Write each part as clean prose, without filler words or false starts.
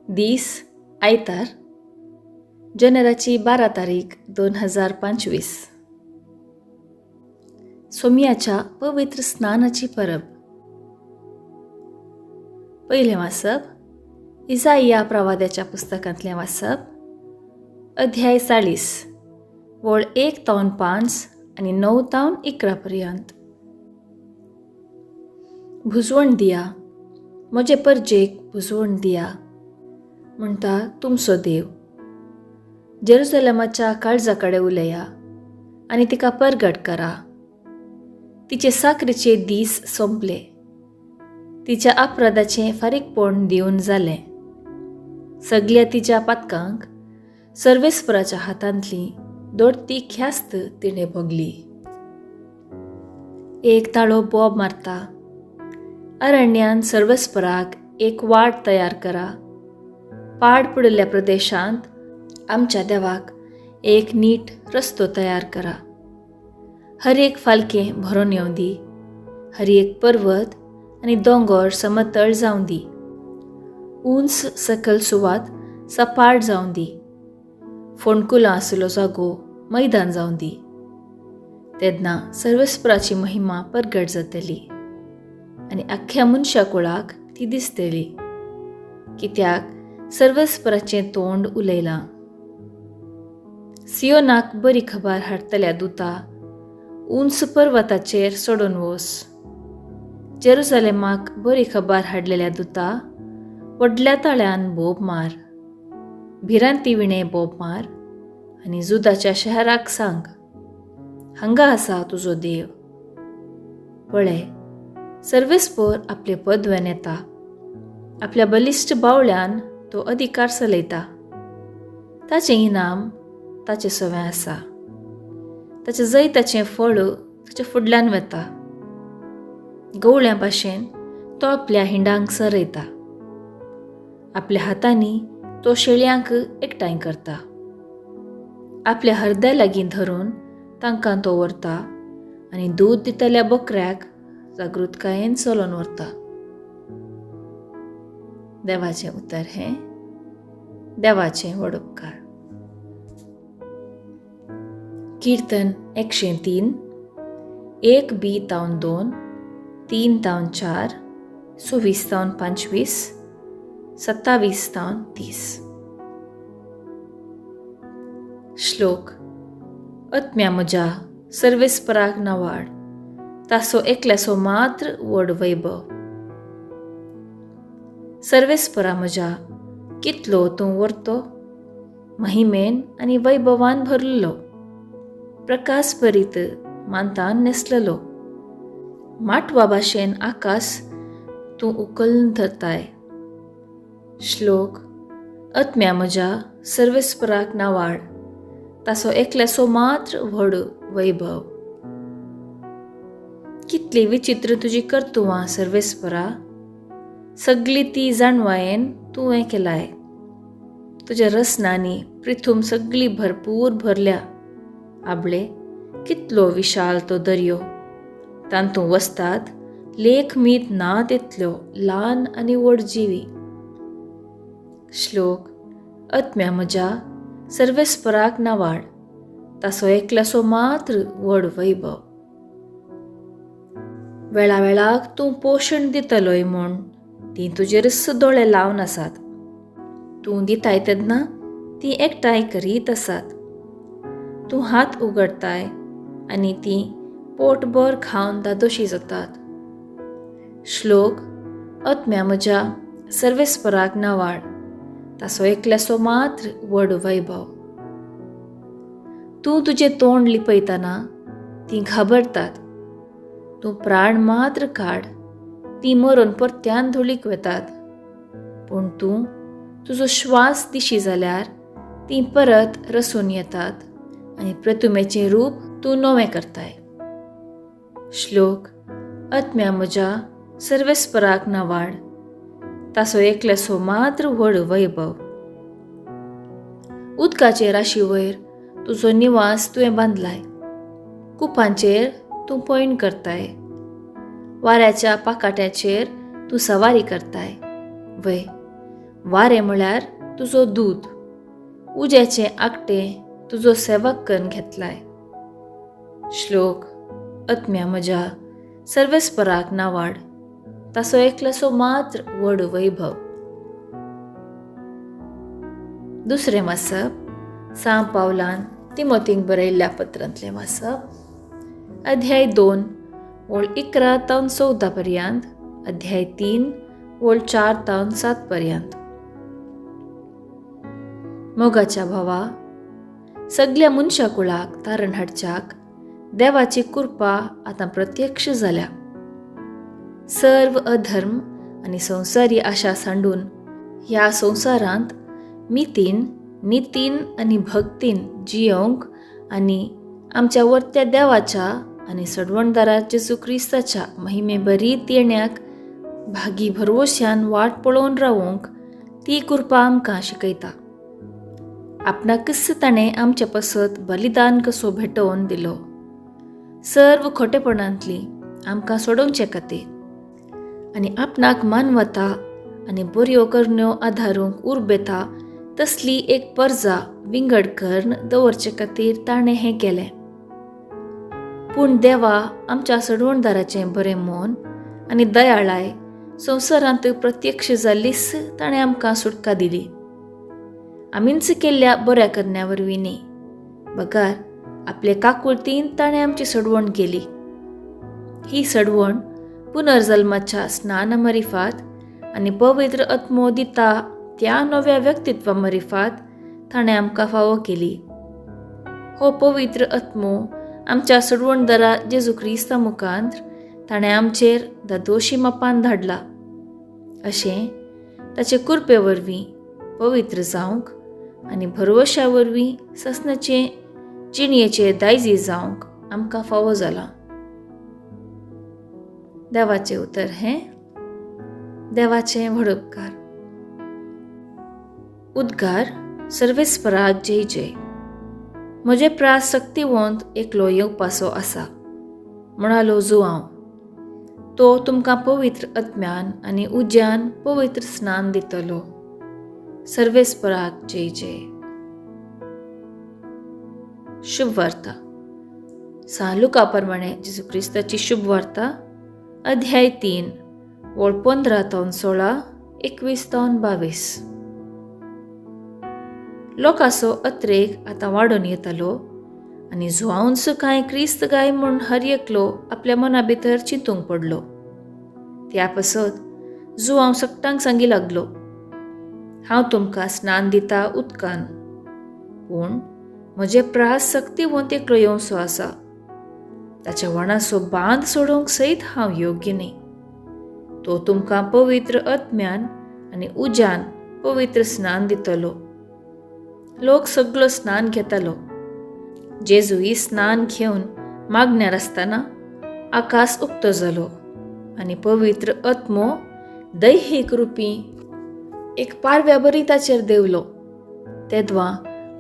दीस आयतार जानेवारीची 12 तारीख 2025. सोमयाच्या पवित्र स्नानाची परब. पहिले वाचप इसाइया प्रवाद्याच्या पुस्तकांतलें वाचप, अध्याय 40 वळ 1 ते 5 आनी 9 ते 11 पर्यंत. भुजवण दिया, म्हजे परजेक भुजवण दिया, म्हणटा तुमचो देव. जेरुसलेमाच्या काळजा कडेन उलया आनी तिका परगट करा. तिचे साकरीचे दीस सोंपले, तिच्या अपराधाचें फारीकपण दिवन जालें. सगळ्या तिच्या पातकांक सर्वेस्पराच्या हातांतली दोडती ख्यास्त तिणें भोगली. एक ताळो बोब मारता. अरण्यान सर्वेस्पराक एक वाट तयार करा. पाड पडिल्ल्या प्रदेशांत आमच्या देवाक एक नीट रस्तो तयार करा. हर एक फालकें भरून येवं दी. हर एक पर्वत आनी दोंगर समतळ जावं दी. उंच सकल सुवात सपाट जावं दी. फोंडकुलां आसलो जागो मैदान जावं दी. तेन्ना सर्वेस्पराची महिमा परगट जातली आनी आख्ख्या मनशा कुळाक ती दिसतली, कित्याक सर्वेस्पराचें तोंड उलयलां. सियोनाक बरी खबर हाडटल्या दुता, उंच पर्वताचेर चडून वच. जेरुसलेमाक बरी खबर हाडलेल्या दुता, व्हडल्या ताळ्यान बोब मार. भिरांती विणें बोब मार आनी जुदाच्या शहराक सांग, हांगा आसा तुजो देव. पळय, सर्वेस्पर आपले पदव्यान येता. आपल्या बलिश्ट बावळ्यान तो अधिकार चलयता. ताचें इनाम ताचे सवें आसा. ताचे जैताचें फळ ताचे फुडल्यान वता. गवळ्या भाशेन तो आपल्या हिंडांक सरयता. आपल्या हातांनी तो शेळयांक एकठांय करता. आपल्या हरद्या लागीं धरून तांकां तो व्हरता आनी दूद दितल्या बकऱ्याक जागृतकायेन चलोवन व्हरता. देवाचें उतर हें. देवाचें व्हड उपकार. कीर्तन 103 1 बी तावन 2 3 तावन 4 26 तावन 25 27 तावन 30. श्लोक. आत्म्या म्हज्या सर्वेस्पराक नावाड, ताचो एकल्याचो मात्र व्हड वैभव. सर्वेस्परा म्हज्या, कितलो तूं व्हरतो, महिमेन आनी वैभवान भरलेलो. प्रकाश भरीत मांतान नेसलेलो. माटवा भाशेन आकाश तूं उखलून धरताय. श्लोक. आत्म्या म्हज्या सर्वेस्पराक नावाड, ताचो एकल्याचो मात्र व्हड वैभव. कितली विचित्र तुजी कर्तुवां सर्वेस्परा. सगळी ती जाणवायेन तुवें केलाय. तुज्या रसनांनी पृथ्वी सगळी भरपूर भरल्या. आबळे, कितलो विशाल तो दर्यो. तांतूं वसतात लेख मीत ना तितल्यो ल्हान आनी व्हड जिवी. श्लोक. आत्म्या म्हज्या सर्वेस्पराक नावाड, ताचो एकल्याचो मात्र व्हड वैभव. वेळा वेळाक तूं पोशण दितलोय म्हूण तीं तुजेर दोळे लावन आसात. तूं दिताय तेन्ना तीं एकठांय करीत आसात. तूं हात उगडताय आनी तीं पोटभर खावन दादोशी जातात. श्लोक. आत्म्या म्हज्या सर्वेस्पराक नावाड, ताचो एकल्याचो मात्र व्हड वैभव. तूं तुजें तोंड लिपयतना तीं घाबरतात. तूं प्राण मात्र काड, तीं मरून परत्यान धुळीक वेतात. पूण तूं तुजो श्वास दिशी जाल्यार तीं परत रसून येतात आनी प्रतिमेचें रूप तूं नवें करताय. श्लोक. आत्म्या म्हज्या सर्वेस्पराक नावाड, ताचो एकल्याचो मात्र व्हड वैभव. उदकाचे राशी वयर तुजो निवास तुवें बांदलाय. कुपांचेर तूं पैण करताय. वाऱ्याच्या पाकाट्याचेर तूं सवारी करताय. वय, वारें म्हळ्यार तुजो दूत, उज्याचे आकटे तुजो सेवक करून घेतलाय. श्लोक. आत्म्या म्हज्या सर्वेस्पराक नावाड, ताचो एकलोसो मात्र व्हड वैभव. दुसरें वाचप सांव पावलान तिमोथीक बरयल्ल्या पत्रांतलें वाचप. अध्याय 2 वळ 11 ते 14 पर्यंत. अध्याय 3 वळ 4 ते 7 पर्यंत. मोगाच्या भावा, सगळ्या मनशाकुळाक तारण हाडच्याक देवाची कृपा आतां प्रत्यक्ष जाल्या. सर्व अधर्म आनी संवसारी आशा सांडून ह्या संवसारांत मितीन, नितीन आनी भक्तीन जियोंक आनी आमच्या वर्त्या देवाच्या आनी सडवणदारा जेजू क्रिस्ताच्या महिमे बरीत येण्याक भागी भरवश्यान वाट पळोवन रावूंक ती कृपा आमकां शिकयता. आपणाकच ताणें आमच्या पासत बलिदान कसो भेटोवन दिलो, सर्व खोटेपणांतली आमकां सोडोवचे खातीर आनी आपणाक मानवता आनी बऱ्यो करण्यो आदारूंक उर्बेता तसली एक परजा विंगड करून दवरचे खातीर ताणें हें केलें. पूण देवा आमच्या सडवणदाराचें बरें मोन आनी दयाळाय संवसारांत प्रत्यक्ष जाल्लीच ताणें आमकां सुटका दिली. आमींच केल्ल्या बऱ्या करण्या वरवीं न्ही, बगार आपले काकुळतीन ताणें आमची सडवण केली. ही सडवण पुनर्जल्माच्या स्नान मरिफात आनी पवित्र आत्मो दिता त्या नव्या व्यक्तित्वा मरिफात ताणें आमकां फावो केली. हो पवित्र आत्मो आमच्या सडवणदारा जेजू क्रिस्ता मुखांत ताणें आमचेर दोशी मापान धाडला. अशें ताचे कृपे वरवीं पवित्र जावंक आनी भरवश्या वरवीं ससनाचे जिणयेचे दायजी जावंक आमकां फावो जाला. देवाचें उतर हें. देवाचें व्हड उपकार. उद्गार. सर्वेस्पराक जय जय. म्हजे प्रास शक्तिवंत एकलो येवपाचो आसा, म्हणालो जुआंव. तो तुमकां पवित्र आत्म्यान आनी उज्यान पवित्र स्नान दितलो. सर्वेस्पराक जय जय. शुभ वार्ता. सांव लुका प्रमाणे जेजू क्रिस्ताची शुभ वार्ता. अध्याय 3 वळ 15 ते 16, 21 ते 22. लोकांचो अत्रेक आतां वाडून येतालो आनी जुआंवच कांय क्रिस्त गाय म्हूण हर एकलो आपल्या मना भितर चिंतूंक पडलो. त्या पासत जुआंव सकटांक सांगी लागलो, हांव तुमकां स्नान दिता उदकान, पूण म्हजे प्रास शक्तिवंत एकलो येवचो आसा. ताच्या वणाचो बांद सोडूंक सयत हांव योग्य न्ही. तो तुमकां पवित्र आत्म्यान आनी उज्यान पवित्र स्नान दितलो. लोक सगळो स्नान घेतालो. जेजूय स्नान घेवन मागण्यार आसतना आकाश उक्तो जालो आनी पवित्र आत्मो दैहीक रुपी एक पारव्या बरी ताचेर देवलो. तेदवा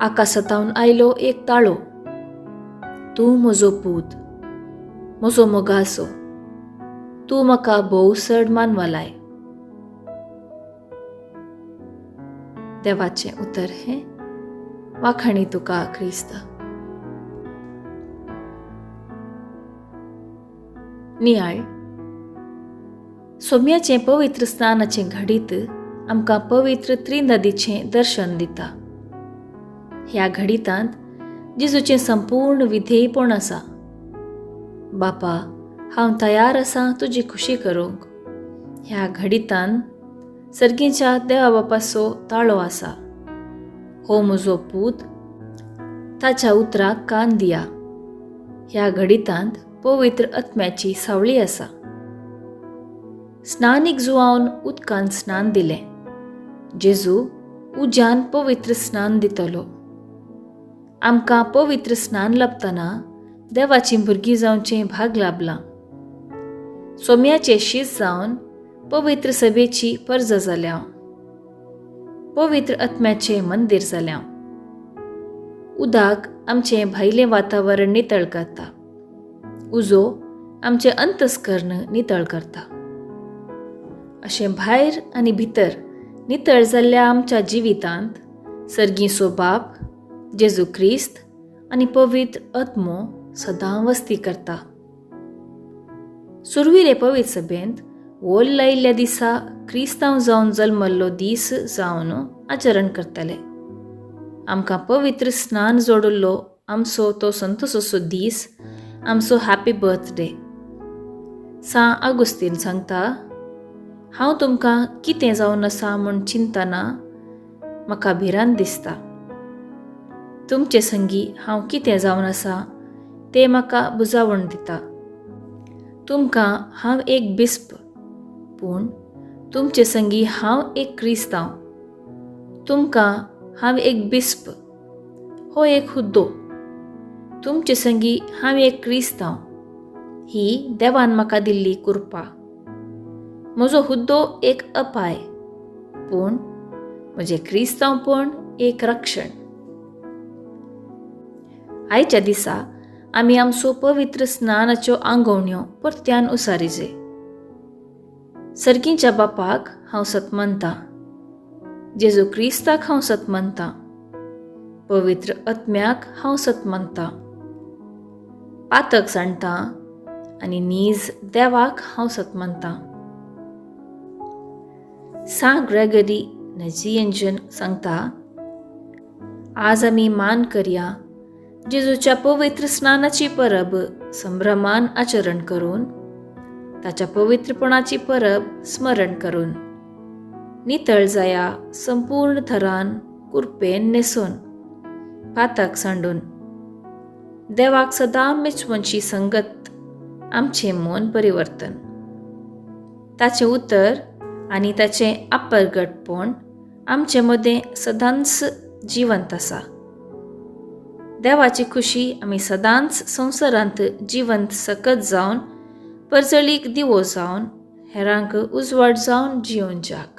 आकाशांतावन आयलो एक ताळो. तूं म्हजो पूत, म्हजो मोगासो, तूं म्हाका भोव चड मानवालाय. देवाचें उतर हें. वाखाणी तुका क्रिस्त. नियाळ. सोम्याचें पवित्र स्नानाचें घडीत आमकां पवित्र त्रिनदीचें दर्शन दिता. ह्या घडितांत जेजूचें संपूर्ण विधेयपण आसा. बापा, हांव तयार आसां तुजी खुशी करूंक. ह्या घडितांत सर्गेच्या देवा बापाचो ताळो आसा. हो म्हजो पूत, ताच्या उतराक कान दिया. ह्या घडितांत पवित्र आत्म्याची सावळी आसा. स्नानीक जुआवन उदकान स्नान दिलें. जेजू उज्यान पवित्र स्नान दितलो. आमकां पवित्र स्नान लाभतना देवाची भुरगीं जावचें भाग लाभलां. सोम्याचें शीत जावन पवित्र सभेची पर्ज जाल्या. पवित्र आत्म्याचें मंदीर जाल्या. उदक आमचें भायलें वातावरण नितळ करता. उजो आमचें अंतस्करण नितळ करता. अशें भायर आनी भितर नितळ जाल्ल्या आमच्या जिवितांत सर्गीचो बाप जेजू क्रिस्त आनी पवित्र आत्मो सदां वस्ती करता. सुरविरे पवित्र सभेंत व्होल लायिल्ल्या दिसा क्रिस्तांव जावन जल्मल्लो दीस जावन आचरण करतले. आमकां पवित्र स्नान जोडुल्लो आमचो तो संतोसो दीस आमचो हॅपी बर्थडे. सा आगोस्तीन सांगता, हांव तुमकां कितें जावन आसा म्हूण चिंतना म्हाका भिरांत दिसता. तुमचे संगी हांव कितें जावन आसा तें म्हाका बुजावण दिता. तुमकां हांव एक बिस्प, पूण तुमचे संगी हांव एक क्रिस्तांव. तुमकां हांव एक बिस्प, हो एक हुद्दो. तुमचे संगी हांव एक क्रिस्तांव, ही देवान म्हाका दिल्ली कृपा. म्हजो हुद्दो एक अपाय, पूण म्हजें क्रिस्तांवपण एक रक्षण. आयच्या दिसा आमी आमचो पवित्र स्नानाच्यो आंगवण्यो परत्यान उसारिजे. सर्गीच्या बापाक हांव सतमनतां, जेजू क्रिस्ताक हांव सतमनतां, पवित्र आत्म्याक हांव सतमनतां, पातक जाणटां आनी नीज देवाक हांव सतमनतां. सा ग्रेगरी नजियेंजन सांगता, आज आमी मान करया जेजूच्या पवित्र स्नानाची परब संभ्रमान आचरण करून, ताच्या पवित्रपणाची परब स्मरण करून, नितळ जाया संपूर्ण थरान कुरपेन न्हेसून, पातक सांडून, देवाक सदां मेचवनची संगत आमचें मन परिवर्तन. ताचें उतर आनी ताचें आपर्गटपण आमचे मदें सदांच जिवंत आसा. देवाची खुशी आमी सदांच संवसारांत जिवंत सकत जावन, परजळीक दिवो जावन, हेरांक उजवाड जावन जियोन जाक.